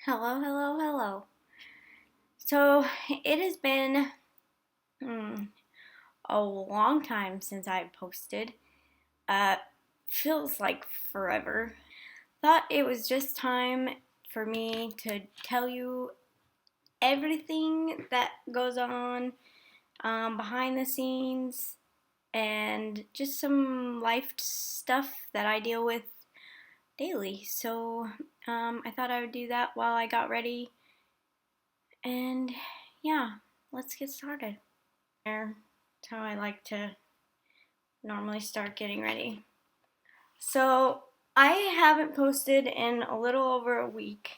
Hello, hello, hello. So it has been a long time since I posted. Uh, Feels like forever. Thought it was just time for me to tell you everything that goes on behind the scenes and just some life stuff that I deal with daily. So I thought I would do that while I got ready. And yeah, let's get started. That's how I like to normally start getting ready. So, I haven't posted in a little over a week,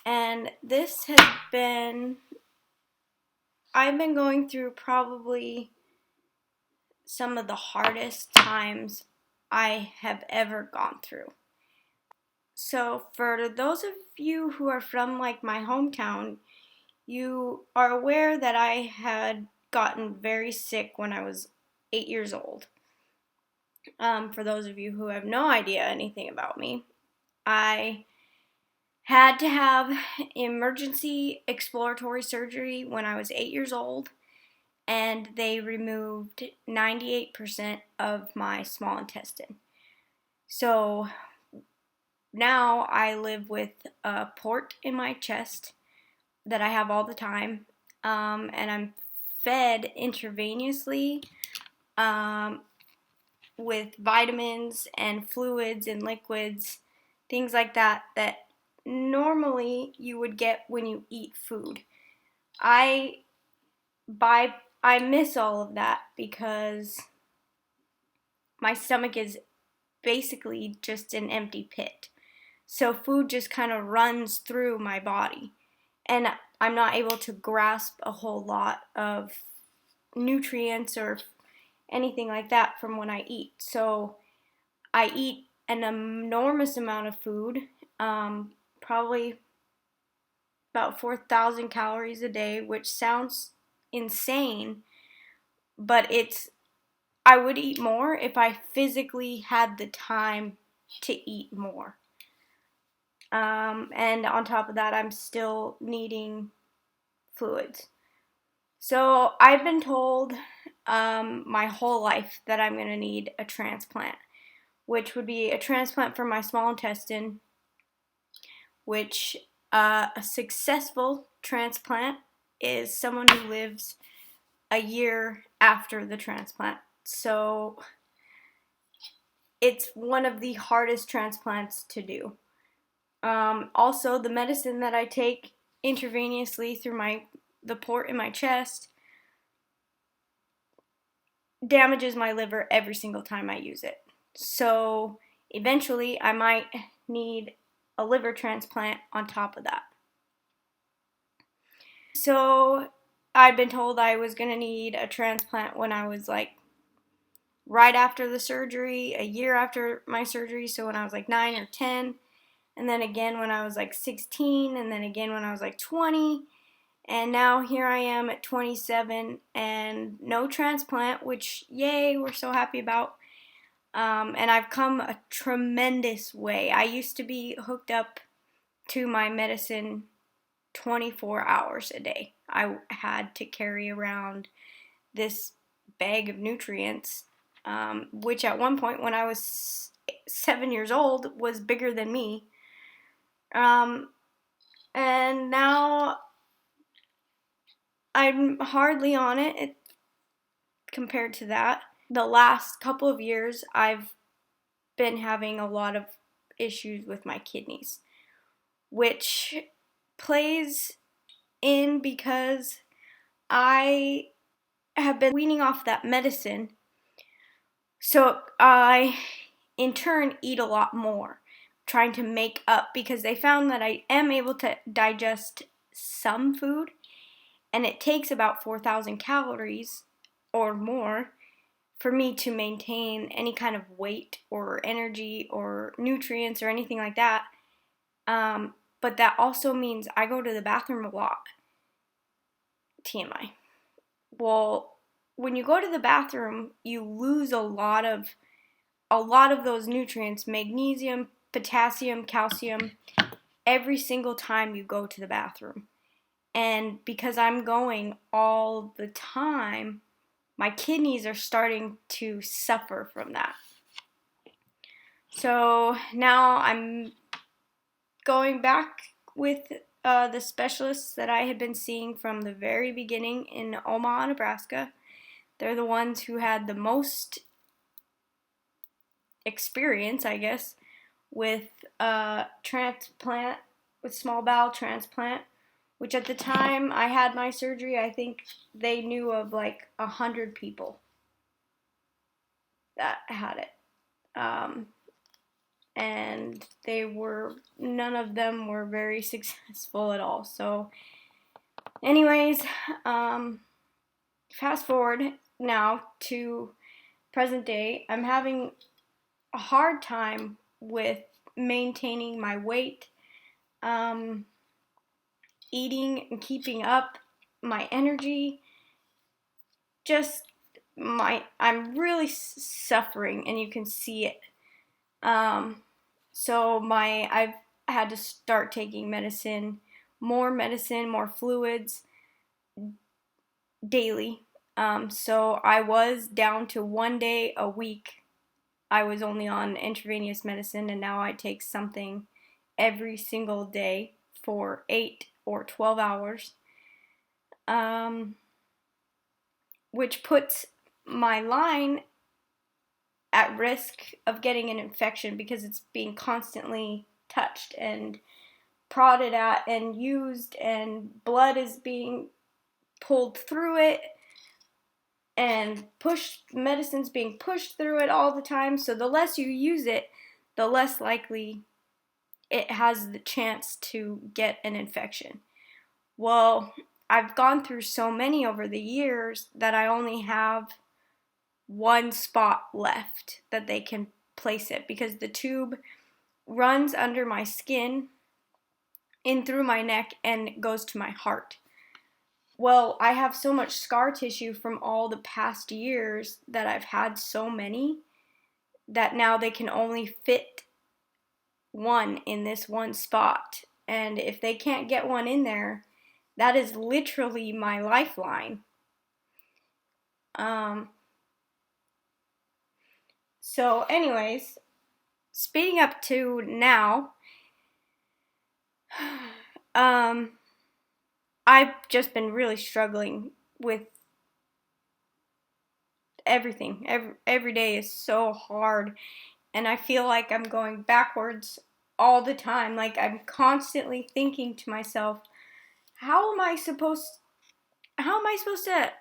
and this has been, I've been going through probably some of the hardest times I have ever gone through. So, for those of you who are from like my hometown, you are aware that I had gotten very sick when I was 8 years old. For those of you who have no idea anything about me, I had to have emergency exploratory surgery when I was 8 years old, and they removed 98% of my small intestine. So now I live with a port in my chest that I have all the time, and I'm fed intravenously um, with vitamins and fluids and liquids, things like that, that normally you would get when you eat food. I buy I miss all of that because my stomach is basically just an empty pit. So food just kind of runs through my body, and I'm not able to grasp a whole lot of nutrients or anything like that from when I eat. So I eat an enormous amount of food, probably about 4,000 calories a day, which sounds insane, but I would eat more if I physically had the time to eat more. And on top of that, I'm still needing fluids. So I've been told my whole life that I'm going to need a transplant, which would be a transplant for my small intestine, which a successful transplant is someone who lives a year after the transplant. So it's one of the hardest transplants to do. Also, the medicine that I take intravenously through the port in my chest damages my liver every single time I use it. So eventually, I might need a liver transplant on top of that. So I'd been told I was going to need a transplant when I was like right after the surgery, a year after my surgery, so when I was like 9 or 10, and then again when I was like 16, and then again when I was like 20, and now here I am at 27 and no transplant, which yay, we're so happy about. And I've come a tremendous way. I used to be hooked up to my medicine 24 hours a day. I had to carry around this bag of nutrients, which at one point when I was 7 years old was bigger than me. And now I'm hardly on it compared to that. The last couple of years, I've been having a lot of issues with my kidneys, which plays in because I have been weaning off that medicine. So I, in turn, eat a lot more, trying to make up because they found that I am able to digest some food, and it takes about 4,000 calories or more for me to maintain any kind of weight or energy or nutrients or anything like that. But that also means I go to the bathroom a lot. TMI. Well, when you go to the bathroom, you lose a lot of those nutrients, magnesium, potassium, calcium, every single time you go to the bathroom. And because I'm going all the time, my kidneys are starting to suffer from that. So now I'm going back with the specialists that I had been seeing from the very beginning in Omaha, Nebraska. They're the ones who had the most experience, I guess, with transplant, with small bowel transplant, which at the time I had my surgery, I think they knew of like 100 people that had it. And none of them were very successful at all. So anyways, fast forward now to present day. I'm having a hard time with maintaining my weight, eating and keeping up my energy. I'm really suffering, and you can see it. So I've had to start taking medicine, more fluids daily. So I was down to 1 day a week. I was only on intravenous medicine, and now I take something every single day for 8 or 12 hours, which puts my line at risk of getting an infection because it's being constantly touched and prodded at and used, and blood is being pulled through it, and medicine's being pushed through it all the time. So the less you use it, the less likely it has the chance to get an infection. Well, I've gone through so many over the years that I only have one spot left that they can place it, because the tube runs under my skin, in through my neck, and goes to my heart. Well, I have so much scar tissue from all the past years that I've had so many, that now they can only fit one in this one spot. And if they can't get one in there, that is literally my lifeline. So anyways, speeding up to now, I've just been really struggling with everything. Every day is so hard, and I feel like I'm going backwards all the time. Like, I'm constantly thinking to myself, how am I supposed to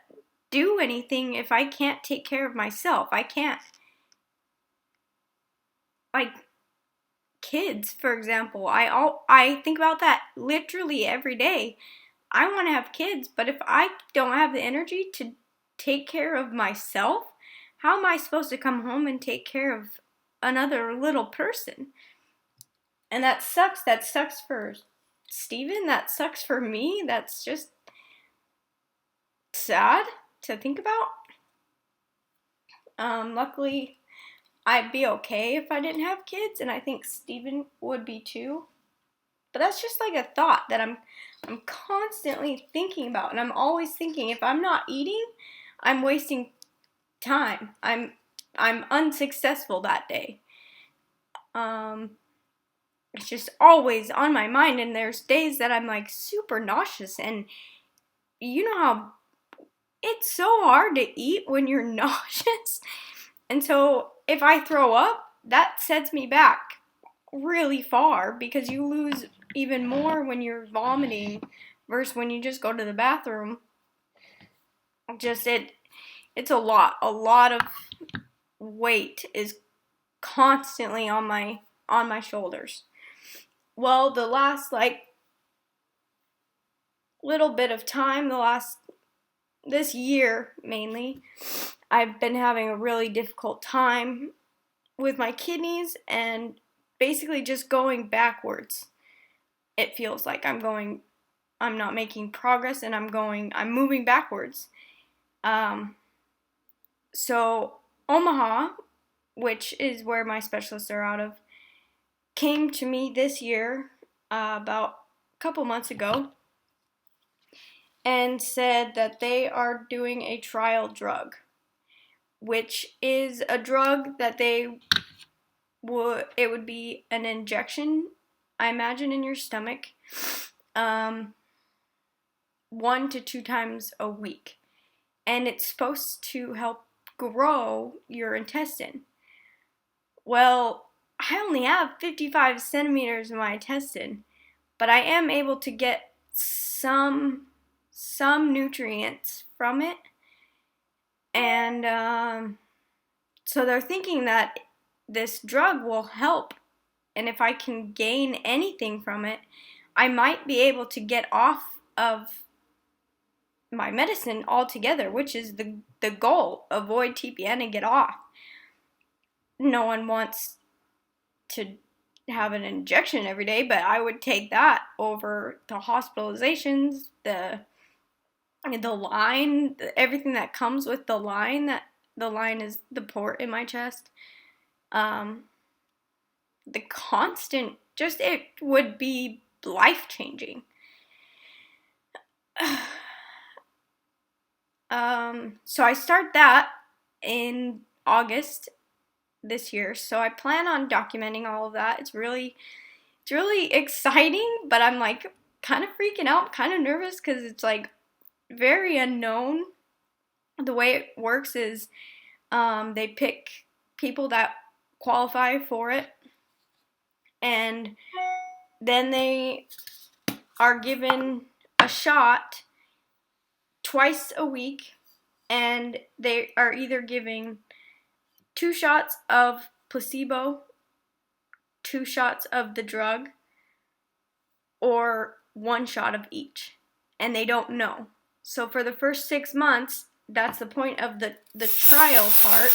do anything if I can't take care of myself? I can't, like, kids, for example. I think about that literally every day. I want to have kids, but if I don't have the energy to take care of myself, how am I supposed to come home and take care of another little person? And that sucks. That sucks for Steven. That sucks for me. That's just sad to think about. Luckily, I'd be okay if I didn't have kids, and I think Steven would be too. But that's just like a thought that I'm constantly thinking about, and I'm always thinking, if I'm not eating, I'm wasting time. I'm unsuccessful that day. It's just always on my mind, and there's days that I'm like super nauseous, and you know how it's so hard to eat when you're nauseous. And so if I throw up, that sets me back really far, because you lose even more when you're vomiting versus when you just go to the bathroom. It's a lot of weight is constantly on my shoulders. Well, the last little bit of time, this year mainly, I've been having a really difficult time with my kidneys, and basically just going backwards. It feels like I'm not making progress, and I'm moving backwards. So Omaha, which is where my specialists are out of, came to me this year about a couple months ago and said that they are doing a trial drug, which is a drug that it would be an injection, I imagine, in your stomach, 1 to 2 times a week. And it's supposed to help grow your intestine. Well, I only have 55 centimeters in my intestine, but I am able to get some nutrients from it. And so they're thinking that this drug will help, and if I can gain anything from it, I might be able to get off of my medicine altogether, which is the goal. Avoid TPN and get off. No one wants to have an injection every day, but I would take that over the hospitalizations, the line, everything that comes with the line. That the line is the port in my chest. The constant, just, it would be life-changing. So I start that in August this year. So I plan on documenting all of that. It's really exciting, but I'm like kind of freaking out, kind of nervous because it's like very unknown. The way it works is they pick people that qualify for it, and then they are given a shot twice a week, and they are either giving 2 shots of placebo, 2 shots of the drug, or 1 shot of each, and they don't know. So for the first 6 months, that's the point of the trial part,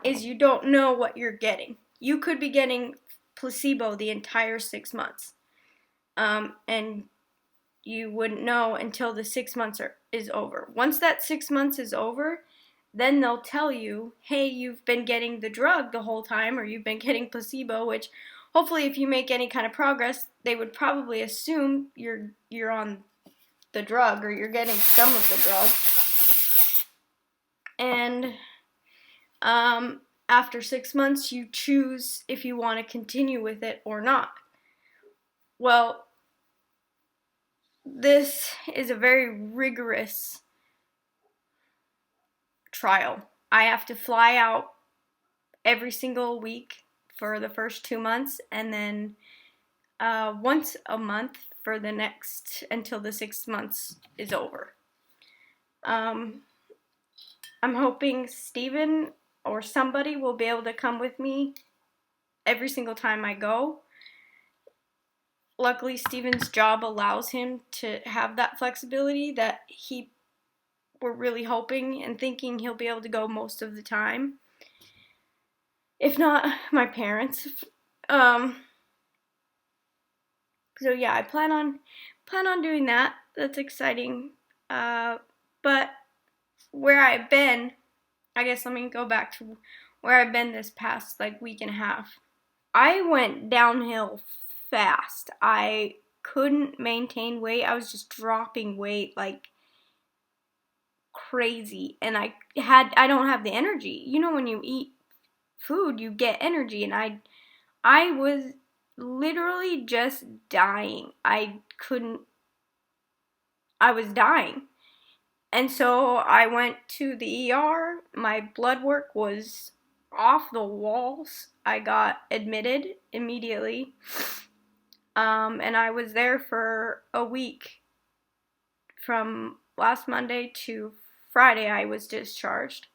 is you don't know what you're getting. You could be getting placebo the entire 6 months, and you wouldn't know until the 6 months is over. Once that 6 months is over, then they'll tell you, hey, you've been getting the drug the whole time, or you've been getting placebo, which hopefully if you make any kind of progress, they would probably assume you're on the drug, or you're getting some of the drug. And after 6 months, you choose if you want to continue with it or not. Well, this is a very rigorous trial. I have to fly out every single week for the first 2 months, and then once a month for the next, until the 6 months is over. I'm hoping Steven or somebody will be able to come with me every single time I go. Luckily, Steven's job allows him to have that flexibility, that we're really hoping and thinking he'll be able to go most of the time. If not, my parents. So yeah, I plan on doing that. That's exciting. But where I've been, I guess let me go back to where I've been this past week and a half. I went downhill fast. I couldn't maintain weight. I was just dropping weight like crazy, and I don't have the energy. You know, when you eat food, you get energy, and I was literally just dying. I was dying. And so I went to the ER. My blood work was off the walls. I got admitted immediately. And I was there for a week. From last Monday to Friday, I was discharged.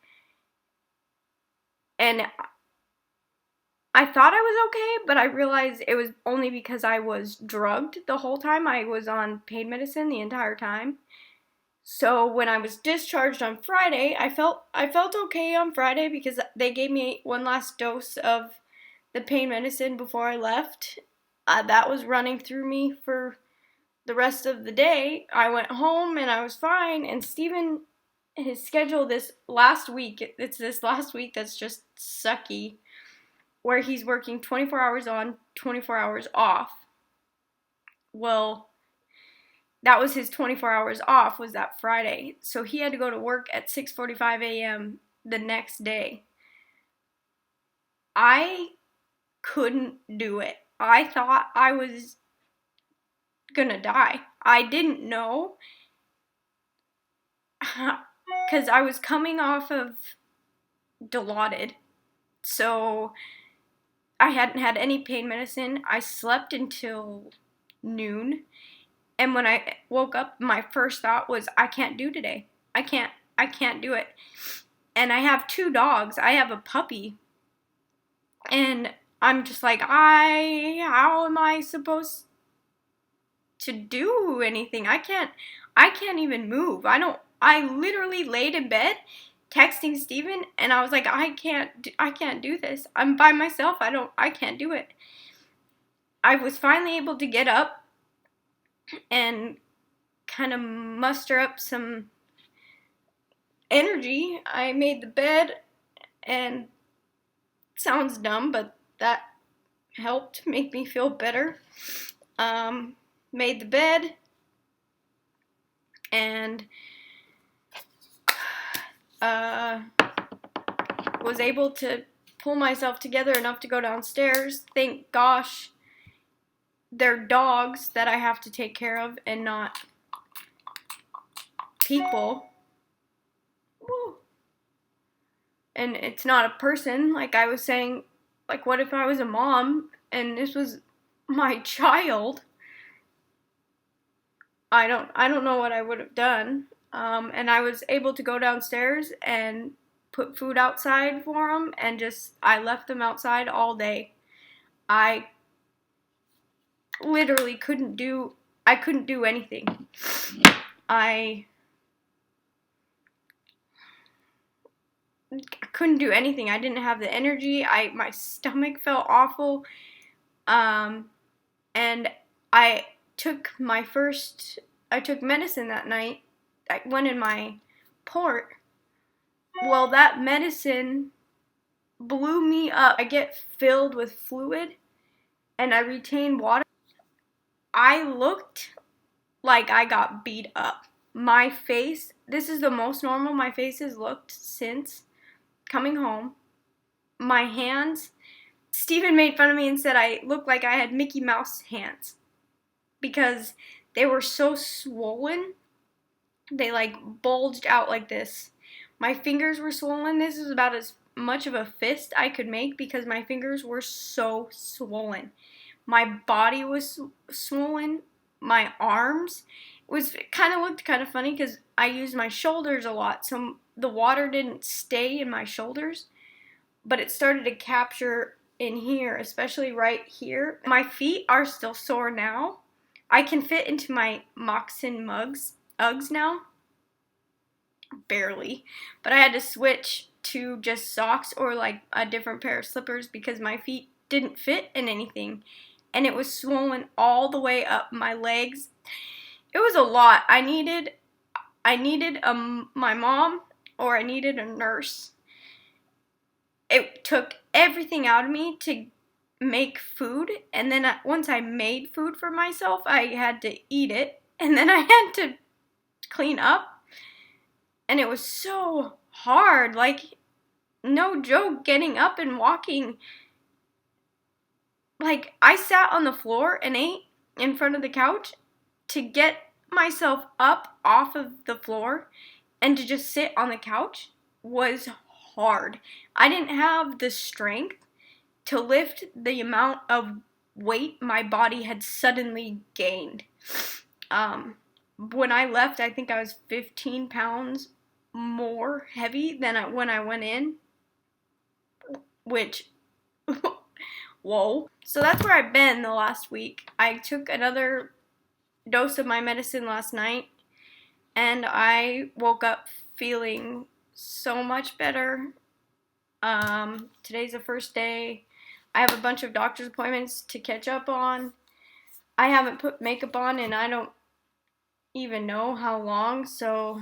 And I thought I was okay, but I realized it was only because I was drugged the whole time. I was on pain medicine the entire time. So when I was discharged on Friday, I felt okay on Friday because they gave me one last dose of the pain medicine before I left. That was running through me for the rest of the day. I went home and I was fine. And Steven, his schedule this last week, it's this last week that's just sucky. where he's working 24 hours on, 24 hours off. Well, that was his 24 hours off, was that Friday. So he had to go to work at 6:45 a.m. the next day. I couldn't do it. I thought I was gonna die. I didn't know, because I was coming off of Dilaudid. So I hadn't had any pain medicine. I slept until noon. And when I woke up, my first thought was, I can't do today. I can't do it. And I have 2 dogs. I have a puppy. And I'm just like, how am I supposed to do anything? I can't even move. I literally laid in bed texting Steven, and I was like, I can't do this. I'm by myself. I can't do it. I was finally able to get up and kind of muster up some energy. I made the bed, and sounds dumb, but that helped make me feel better. Made the bed, and was able to pull myself together enough to go downstairs. Thank gosh they're dogs that I have to take care of and not people. Woo. And it's not a person, like I was saying. Like, what if I was a mom and this was my child? I don't know what I would have done. And I was able to go downstairs and put food outside for them, and I left them outside all day. I literally couldn't do anything. I couldn't do anything. I didn't have the energy. My stomach felt awful. And I took medicine that night. I went in my port. Well, that medicine blew me up. I get filled with fluid, and I retain water. I looked like I got beat up. My face, this is the most normal my face has looked since coming home. My hands, Steven made fun of me and said I looked like I had Mickey Mouse hands because they were so swollen. They like bulged out like this. My fingers were swollen. This is about as much of a fist I could make because my fingers were so swollen. My body was swollen. My arms looked kind of funny because I used my shoulders a lot, so the water didn't stay in my shoulders, but it started to capture in here, especially right here. My feet are still sore now. I can fit into my moccasin Uggs now. Barely. But I had to switch to just socks or like a different pair of slippers because my feet didn't fit in anything. And it was swollen all the way up my legs. It was a lot. I needed my mom, or I needed a nurse. It took everything out of me to make food, and then once I made food for myself, I had to eat it, and then I had to clean up, and it was so hard. Like, no joke, getting up and walking. Like, I sat on the floor and ate in front of the couch to get myself up off of the floor and to just sit on the couch was hard. I didn't have the strength to lift the amount of weight my body had suddenly gained. When I left, I think I was 15 pounds more heavy than when I went in, which, whoa. So that's where I've been the last week. I took another dose of my medicine last night, and I woke up feeling so much better. Today's the first day. I have a bunch of doctor's appointments to catch up on. I haven't put makeup on and I don't even know how long, so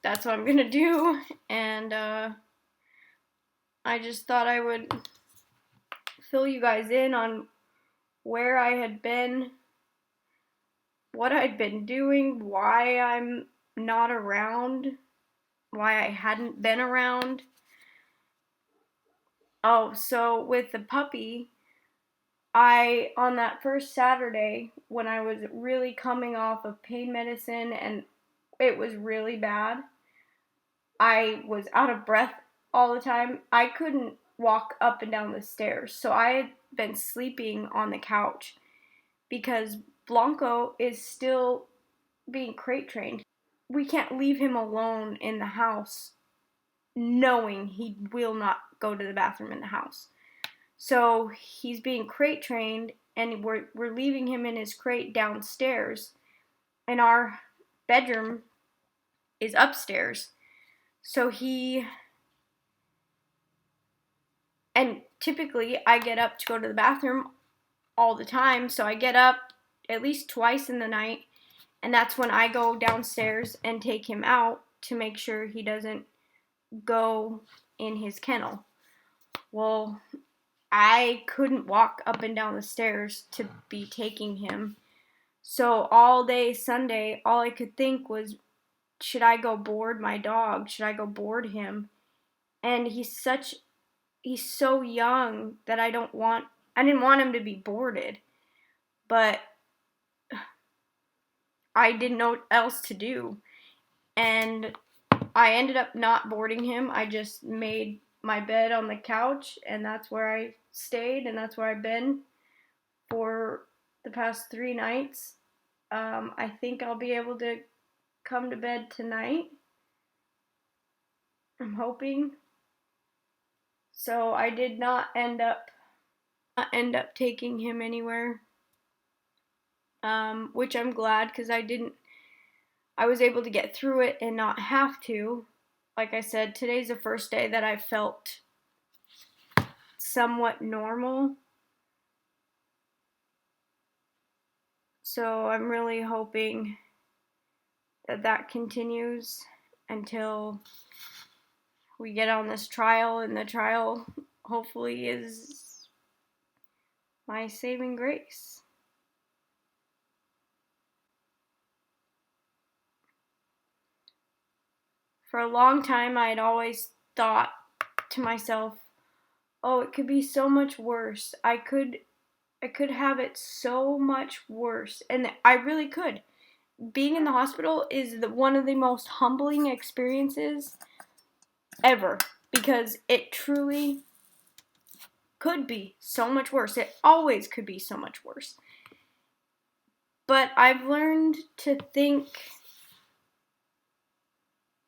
that's what I'm gonna do. And I just thought I would fill you guys in on where I had been, what I'd been doing, why I'm not around, why I hadn't been around. Oh, so with the puppy, on that first Saturday, when I was really coming off of pain medicine and it was really bad, I was out of breath all the time. I couldn't walk up and down the stairs. So I had been sleeping on the couch because Blanco is still being crate trained. We can't leave him alone in the house knowing he will not go to the bathroom in the house. So he's being crate trained, and we're leaving him in his crate downstairs, and our bedroom is upstairs. So and typically I get up to go to the bathroom all the time, so I get up at least twice in the night, and that's when I go downstairs and take him out to make sure he doesn't go in his kennel. Well, I couldn't walk up and down the stairs to be taking him. So all day Sunday, all I could think was, should I go board my dog? Should I go board him? And he's so young that I didn't want him to be boarded. But I didn't know what else to do. And I ended up not boarding him. I just made my bed on the couch, and that's where I stayed, and that's where I've been for the past 3 nights. I think I'll be able to come to bed tonight. I'm hoping. So I did not end up taking him anywhere, which I'm glad, because I was able to get through it and not have to. Like I said, today's the first day that I felt somewhat normal. So I'm really hoping that continues until we get on this trial, and the trial hopefully is my saving grace. For a long time, I had always thought to myself, oh, it could be so much worse. I could have it so much worse. And I really could. Being in the hospital is one of the most humbling experiences ever, because it truly could be so much worse. It always could be so much worse. But I've learned to think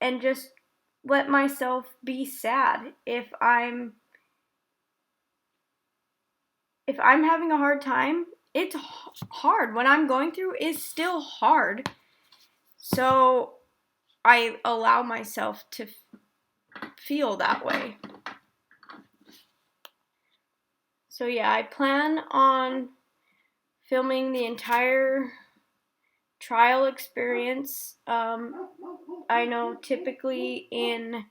and just let myself be sad if I'm having a hard time. It's hard. What I'm going through is still hard. So I allow myself to feel that way. So yeah, I plan on filming the entire trial experience. I know typically in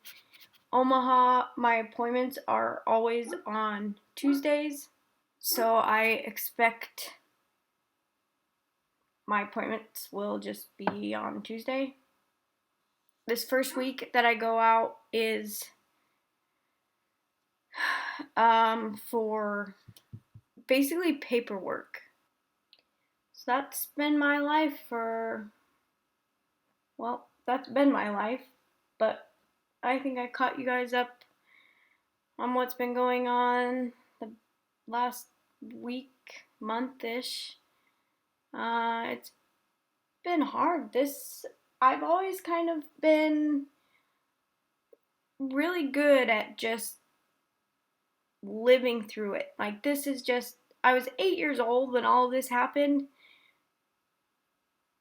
Omaha, my appointments are always on Tuesdays. So I expect my appointments will just be on Tuesday. This first week that I go out is for basically paperwork. So that's been my life that's been my life, but I think I caught you guys up on what's been going on the last week, month-ish. It's been hard. I've always kind of been really good at just living through it. Like, this is just, I was 8 years old when all this happened.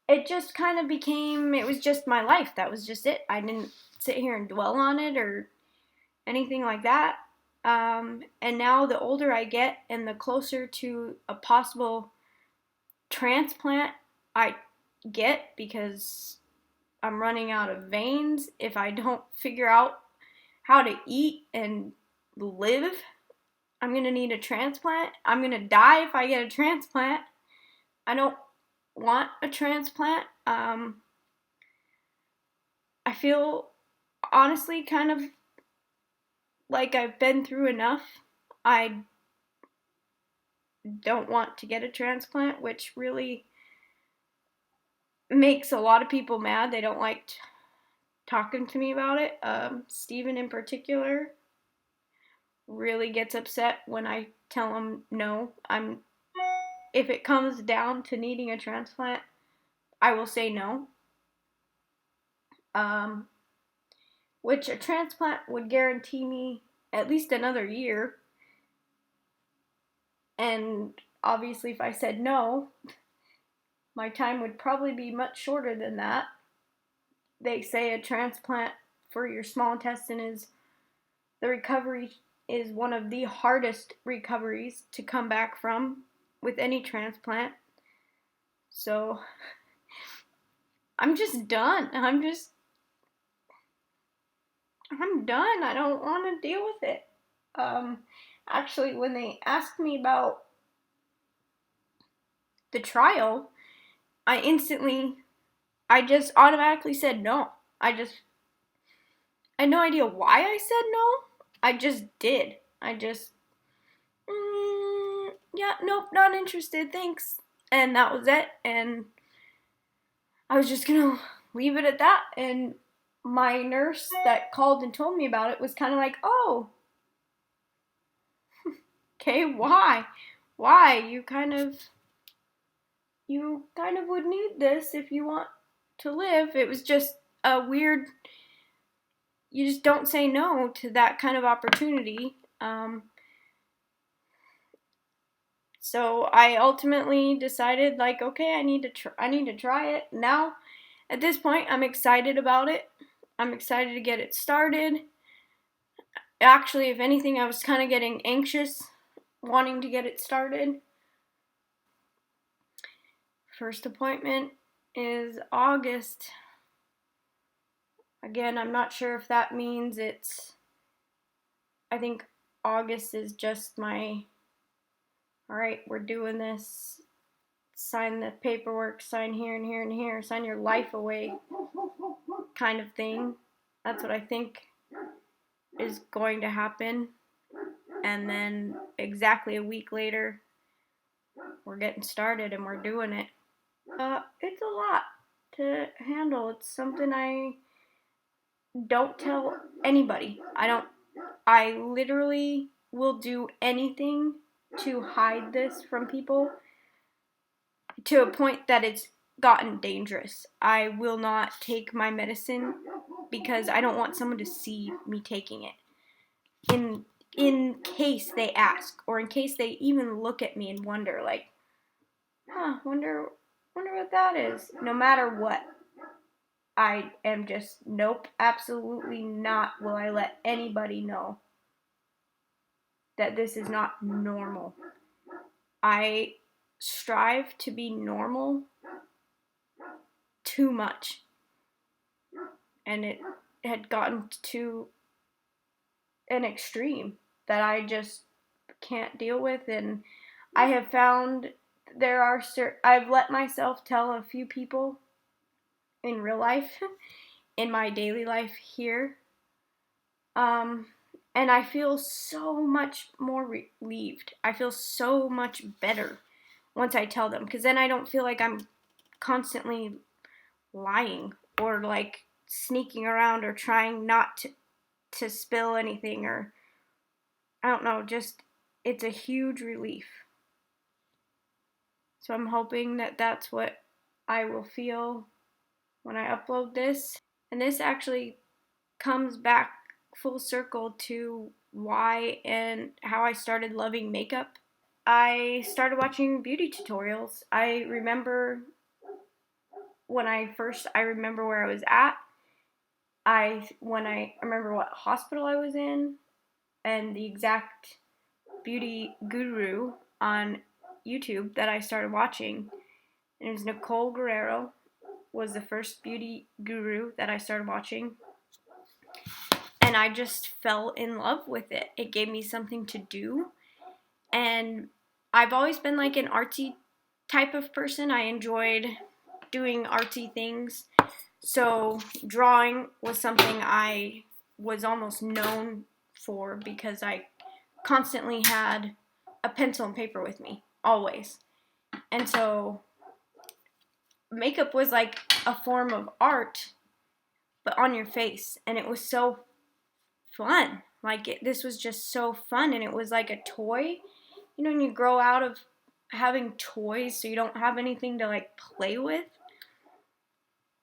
It just kind of it was just my life. That was just it. I didn't sit here and dwell on it or anything like that. And now the older I get and the closer to a possible transplant I get, because I'm running out of veins if I don't figure out how to eat and live. I'm going to need a transplant. I'm going to die if I get a transplant. I don't want a transplant. I feel honestly kind of like I've been through enough. I don't want to get a transplant, which really makes a lot of people mad. They don't like talking to me about it. Steven in particular really gets upset when I tell him no. If it comes down to needing a transplant, I will say no. Which a transplant would guarantee me at least another year. And obviously, if I said no, my time would probably be much shorter than that. They say a transplant for your small intestine the recovery is one of the hardest recoveries to come back from with any transplant. So I'm just done. I'm done. I don't want to deal with it. Actually, when they asked me about the trial, I just automatically said no. I had no idea why I said no. I just did. Yeah, nope, not interested, thanks. And that was it. And I was just gonna leave it at that. And my nurse that called and told me about it was kind of like, oh, okay, why? Why? You kind of would need this if you want to live. It was just a weird, you just don't say no to that kind of opportunity. So I ultimately decided, like, okay, I need to try it. Now, at this point, I'm excited about it. I'm excited to get it started. Actually, if anything, I was kind of getting anxious wanting to get it started. First appointment is August. Again, I'm not sure if that means I think August is just my, all right, we're doing this, sign the paperwork, sign here and here and here, sign your life away kind of thing. That's what I think is going to happen. And then exactly a week later, we're getting started and we're doing it. It's a lot to handle. It's something I don't tell anybody. I literally will do anything to hide this from people to a point that it's gotten dangerous. I will not take my medicine because I don't want someone to see me taking it. In case they ask, or in case they even look at me and wonder, like, wonder what that is. No matter what, I am just, nope, absolutely not will I let anybody know that this is not normal. I strive to be normal too much. And it had gotten to an extreme that I just can't deal with. And I have found I've let myself tell a few people in real life, in my daily life here, and I feel so much more relieved. I feel so much better once I tell them, because then I don't feel like I'm constantly lying or like sneaking around or trying not to spill anything, or I don't know, just it's a huge relief. So I'm hoping that that's what I will feel when I upload this. And this actually comes back full circle to why and how I started loving makeup. I started watching beauty tutorials. I remember where I was at. I remember what hospital I was in and the exact beauty guru on YouTube that I started watching. And it was Nicole Guerrero was the first beauty guru that I started watching. And I just fell in love with it. It gave me something to do. And I've always been like an artsy type of person. I enjoyed doing artsy things. So drawing was something I was almost known for because I constantly had a pencil and paper with me, always. And so makeup was like a form of art, but on your face. And it was so fun. Like, this was just so fun. And it was like a toy. You know, when you grow out of having toys so you don't have anything to like play with,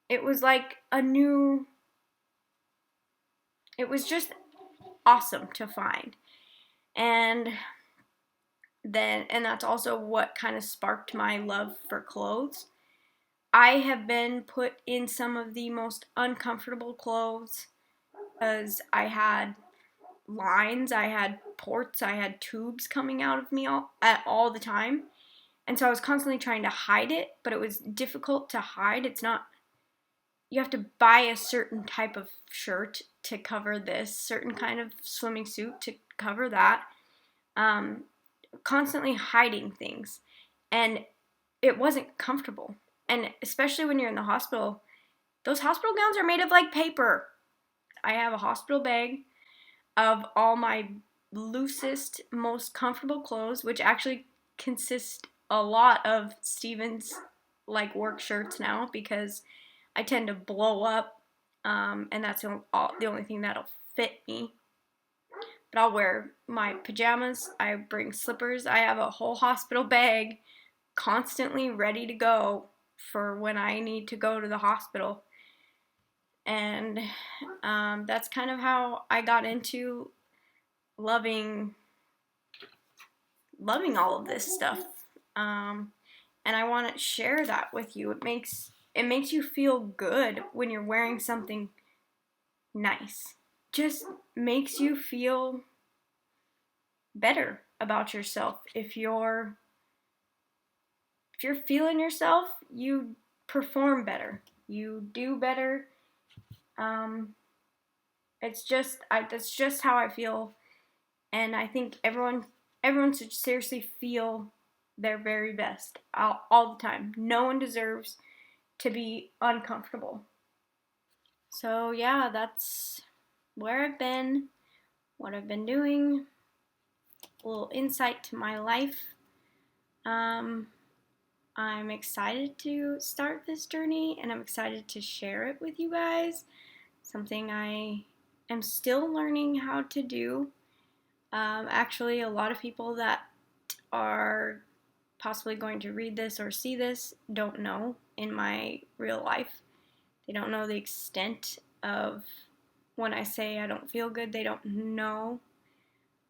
it was like it was just awesome to find. And that's also what kind of sparked my love for clothes. I have been put in some of the most uncomfortable clothes because I had lines, I had ports, I had tubes coming out of me all the time. And so I was constantly trying to hide it, but it was difficult to hide. It's not, you have to buy a certain type of shirt to cover this, certain kind of swimming suit to cover that. Constantly hiding things. And it wasn't comfortable. And especially when you're in the hospital, those hospital gowns are made of like paper. I have a hospital bag of all my loosest, most comfortable clothes, which actually consist a lot of Steven's like work shirts now because I tend to blow up, and that's the only thing that'll fit me. But I'll wear my pajamas, I bring slippers, I have a whole hospital bag constantly ready to go for when I need to go to the hospital. And that's kind of how I got into loving all of this stuff. And I want to share that with you. It makes you feel good when you're wearing something nice. Just makes you feel better about yourself. If you're feeling yourself, you perform better. You do better. It's just that's just how I feel, and I think everyone should seriously feel their very best all the time. No one deserves to be uncomfortable. So yeah, that's where I've been, what I've been doing, a little insight to my life. I'm excited to start this journey, and I'm excited to share it with you guys. Something I am still learning how to do. Actually, a lot of people that are possibly going to read this or see this don't know in my real life. They don't know the extent of when I say I don't feel good. They don't know.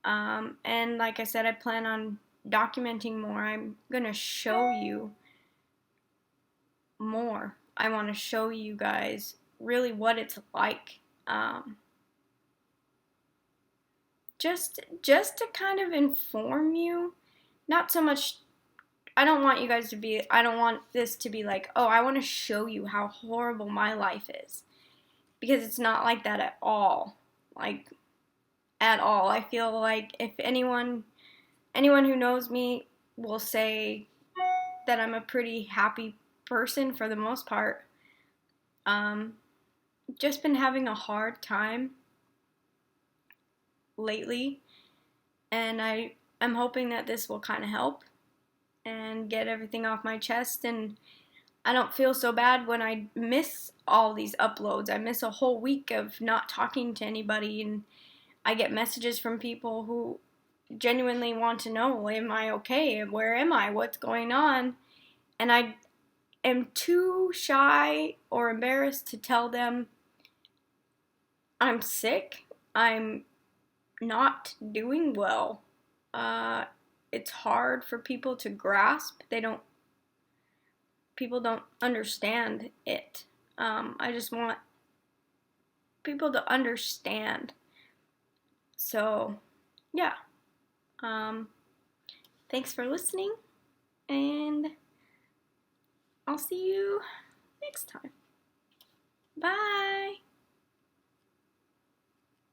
And like I said, I plan on documenting more. I'm going to show you more. I want to show you guys really what it's like. Just to kind of inform you. Not so much, I don't want this to be like, oh, I want to show you how horrible my life is. Because it's not like that at all. Like, at all. I feel like if anyone who knows me will say that I'm a pretty happy person for the most part. Just been having a hard time lately, and I'm hoping that this will kind of help and get everything off my chest, and I don't feel so bad when I miss all these uploads. I miss a whole week of not talking to anybody, and I get messages from people who genuinely want to know, am I okay? Where am I? What's going on? And I am too shy or embarrassed to tell them I'm sick. I'm not doing well. It's hard for people to grasp. People don't understand it. I just want people to understand. So, yeah. Thanks for listening, and I'll see you next time. Bye!